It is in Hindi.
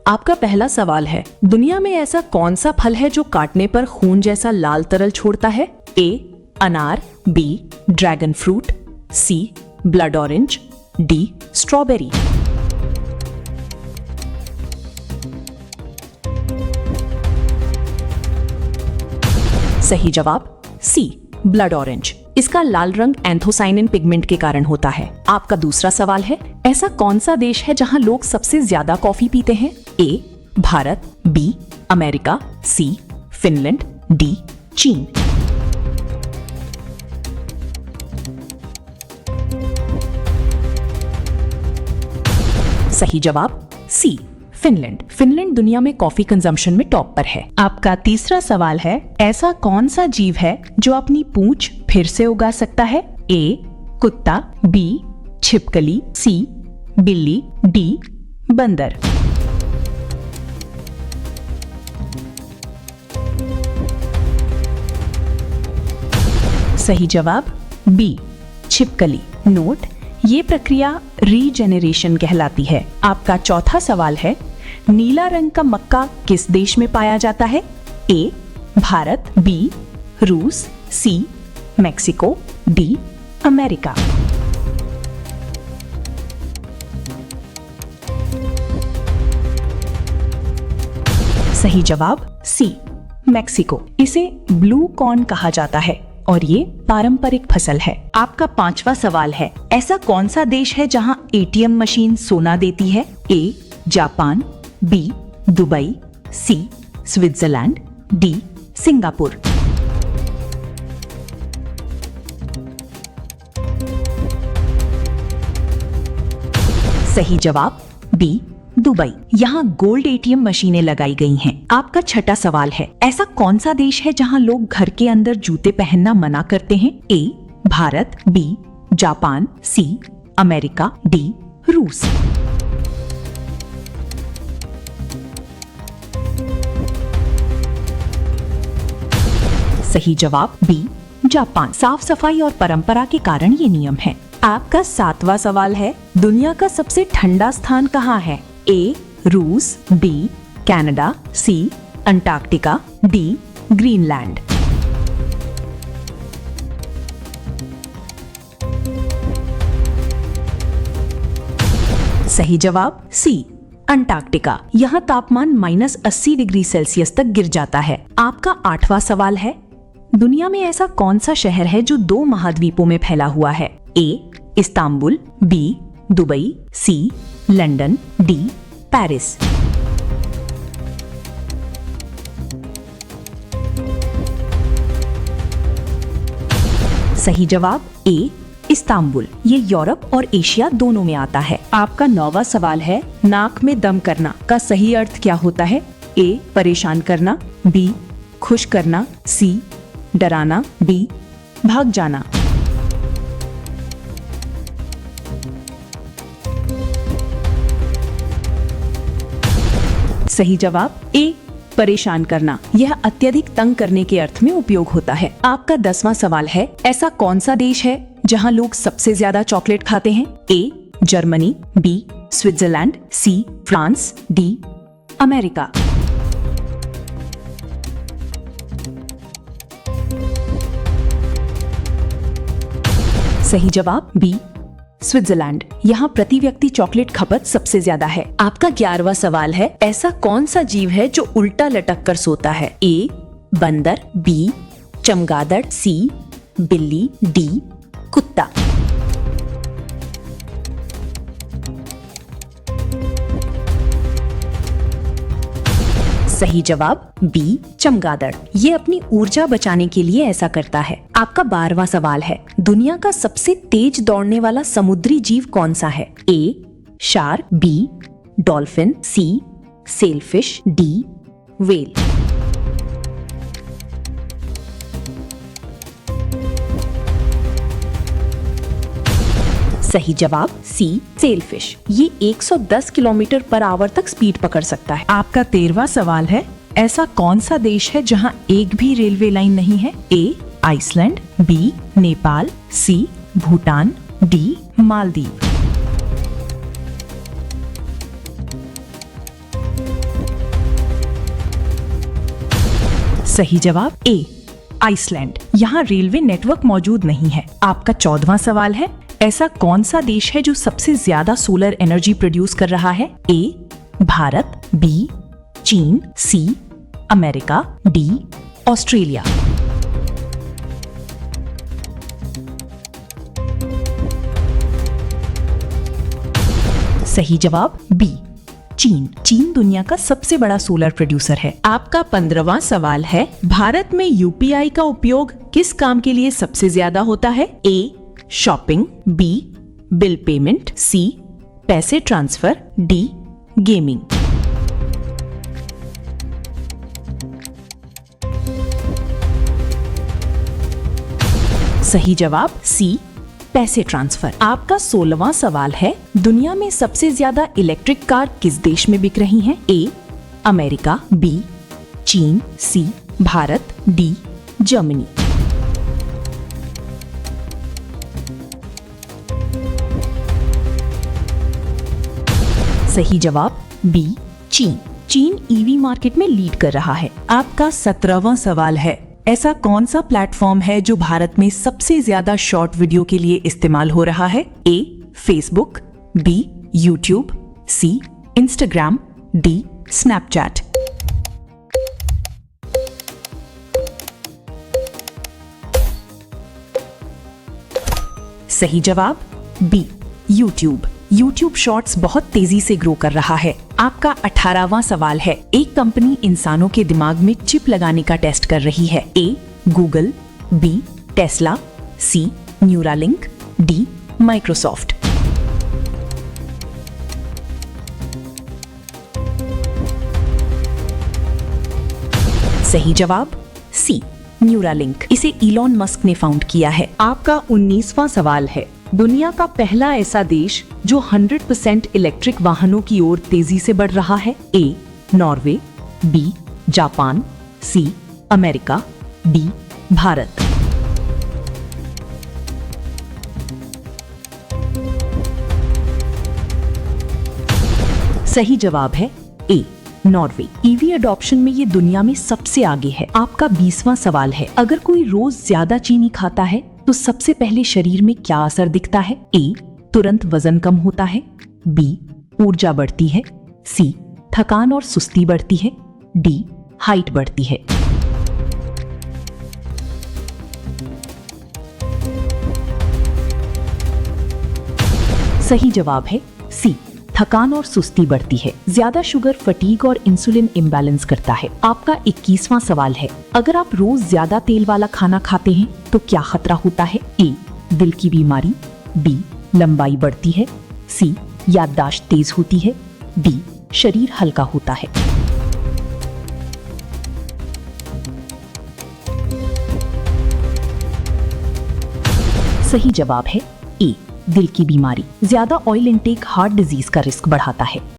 आपका पहला सवाल है, दुनिया में ऐसा कौन सा फल है जो काटने पर खून जैसा लाल तरल छोड़ता है? ए अनार, बी ड्रैगन फ्रूट, सी ब्लड ऑरेंज, डी स्ट्रॉबेरी। सही जवाब सी ब्लड ऑरेंज। इसका लाल रंग एंथोसाइनिन पिगमेंट के कारण होता है। आपका दूसरा सवाल है, ऐसा कौन सा देश है जहां लोग सबसे ज्यादा कॉफी पीते हैं? A Bharat, B America, C Finland, D चीन। सही जवाब सी फिनलैंड। फिनलैंड दुनिया में कॉफी कंजम्पशन में टॉप पर है। आपका तीसरा सवाल है, ऐसा कौन सा जीव है जो अपनी पूंछ फिर से उगा सकता है? ए कुत्ता, बी छिपकली, सी बिल्ली, डी बंदर। सही जवाब बी छिपकली। नोट, ये प्रक्रिया रीजेनरेशन कहलाती है। आपका चौथा सवाल है, नीला रंग का मक्का किस देश में पाया जाता है? ए भारत, बी रूस, सी मेक्सिको, डी अमेरिका। सही जवाब सी मेक्सिको। इसे ब्लू कॉर्न कहा जाता है और ये पारंपरिक फसल है। आपका पांचवा सवाल है, ऐसा कौन सा देश है जहां एटीएम मशीन सोना देती है? A Japan, B Dubai, C Switzerland, D Singapore. सही जवाब बी दुबई। यहाँ गोल्ड एटीएम मशीनें लगाई गई हैं। आपका छठा सवाल है, ऐसा कौन सा देश है जहाँ लोग घर के अंदर जूते पहनना मना करते हैं? A Bharat, B Japan, C America, D रूस। सही जवाब बी जापान। साफ सफाई और परंपरा के कारण ये नियम है। आपका सातवां सवाल है, दुनिया का सबसे ठंडा स्थान कहाँ है? ए रूस, बी कनाडा, सी अंटार्कटिका, डी ग्रीनलैंड। सही जवाब सी अंटार्कटिका। यहाँ तापमान -80 डिग्री सेल्सियस तक गिर जाता है। आपका आठवां सवाल है, दुनिया में ऐसा कौन सा शहर है जो 2 महाद्वीपों में फैला हुआ है? ए इस्तांबुल, बी दुबई, सी लंदन, डी पेरिस। सही जवाब ए इस्तांबुल। ये यूरोप और एशिया दोनों में आता है। आपका 9वां सवाल है, नाक में दम करना का सही अर्थ क्या होता है? ए परेशान करना, बी खुश करना, सी डराना, डी भाग जाना। सही जवाब ए परेशान करना। यह अत्यधिक तंग करने के अर्थ में उपयोग होता है। आपका 10वां सवाल है, ऐसा कौन सा देश है जहां लोग सबसे ज्यादा चॉकलेट खाते हैं? A Germany, B Switzerland, C France, D America. सही जवाब बी स्विट्जरलैंड। यहाँ प्रति व्यक्ति चॉकलेट खपत सबसे ज्यादा है। आपका 11वां सवाल है, ऐसा कौन सा जीव है जो उल्टा लटक कर सोता है? ए बंदर, बी चमगादड़, सी बिल्ली, डी कुत्ता। सही जवाब बी चमगादड़। ये अपनी ऊर्जा बचाने के लिए ऐसा करता है। आपका 12वां सवाल है, दुनिया का सबसे तेज दौड़ने वाला समुद्री जीव कौन सा है? ए शार्क, बी डॉल्फिन, सी सेलफिश, डी व्हेल। सही जवाब सी सेलफिश। ये 110 किलोमीटर पर आवर तक स्पीड पकड़ सकता है। आपका 13वां सवाल है, ऐसा कौन सा देश है जहां एक भी रेलवे लाइन नहीं है? ए आइसलैंड, बी नेपाल, सी भूटान, डी मालदीव। सही जवाब ए, आइसलैंड। यहाँ रेलवे नेटवर्क मौजूद नहीं है। आपका 14वां सवाल है, ऐसा कौन सा देश है जो सबसे ज्यादा सोलर एनर्जी प्रोड्यूस कर रहा है? ए, भारत, बी, चीन, सी, अमेरिका, डी, ऑस्ट्रेलिया। सही जवाब बी, चीन। चीन दुनिया का सबसे बड़ा सोलर प्रोड्यूसर है। आपका 15वां सवाल है, भारत में यूपीआई का उपयोग किस काम के लिए सबसे ज्यादा होता है? ए, शॉपिंग, बी, बिल पेमेंट, सी, पैसे ट्रांसफर, डी, गेमिंग। सही जवाब सी, पैसे ट्रांसफर। आपका 16वां सवाल है, दुनिया में सबसे ज्यादा इलेक्ट्रिक कार किस देश में बिक रही हैं? ए, अमेरिका, बी, चीन, सी, भारत, डी, जर्मनी। सही जवाब बी, चीन। चीन ईवी मार्केट में लीड कर रहा है। आपका 17वां सवाल है, ऐसा कौन सा प्लेटफॉर्म है जो भारत में सबसे ज्यादा शॉर्ट वीडियो के लिए इस्तेमाल हो रहा है? ए, फेसबुक, बी, यूट्यूब, सी, इंस्टाग्राम, डी, स्नैपचैट। सही जवाब बी, यूट्यूब। यूट्यूब शॉर्ट्स बहुत तेजी से ग्रो कर रहा है। आपका 18वां सवाल है, एक कंपनी इंसानों के दिमाग में चिप लगाने का टेस्ट कर रही है। ए, गूगल, बी, टेस्ला, सी, न्यूरालिंक, डी, माइक्रोसॉफ्ट। सही जवाब सी, न्यूरालिंक। इसे इलॉन मस्क ने फाउंड किया है। आपका 19वां सवाल है, दुनिया का पहला ऐसा देश जो 100% इलेक्ट्रिक वाहनों की ओर तेजी से बढ़ रहा है? ए, Norway, B, Japan, C, America, D, Bharat. सही जवाब है ए, नॉर्वे। ईवी अडॉप्शन में ये दुनिया में सबसे आगे है। आपका 20वां सवाल है, अगर कोई रोज ज्यादा चीनी खाता है तो सबसे पहले शरीर में क्या असर दिखता है? ए, तुरंत वजन कम होता है, बी, ऊर्जा बढ़ती है, सी, थकान और सुस्ती बढ़ती है, डी, हाइट बढ़ती है। सही जवाब है सी, थकान और सुस्ती बढ़ती है। ज्यादा शुगर फटीग और इंसुलिन इम्बैलेंस करता है। आपका 21वां सवाल है, अगर आप रोज ज्यादा तेल वाला खाना खाते हैं तो क्या खतरा होता है? ए, दिल की बीमारी, बी, लंबाई बढ़ती है, सी, याददाश्त तेज होती है, डी, शरीर हल्का होता है। सही जवाब है ए, दिल की बीमारी। ज्यादा ऑयल इंटेक हार्ट डिजीज का रिस्क बढ़ाता है।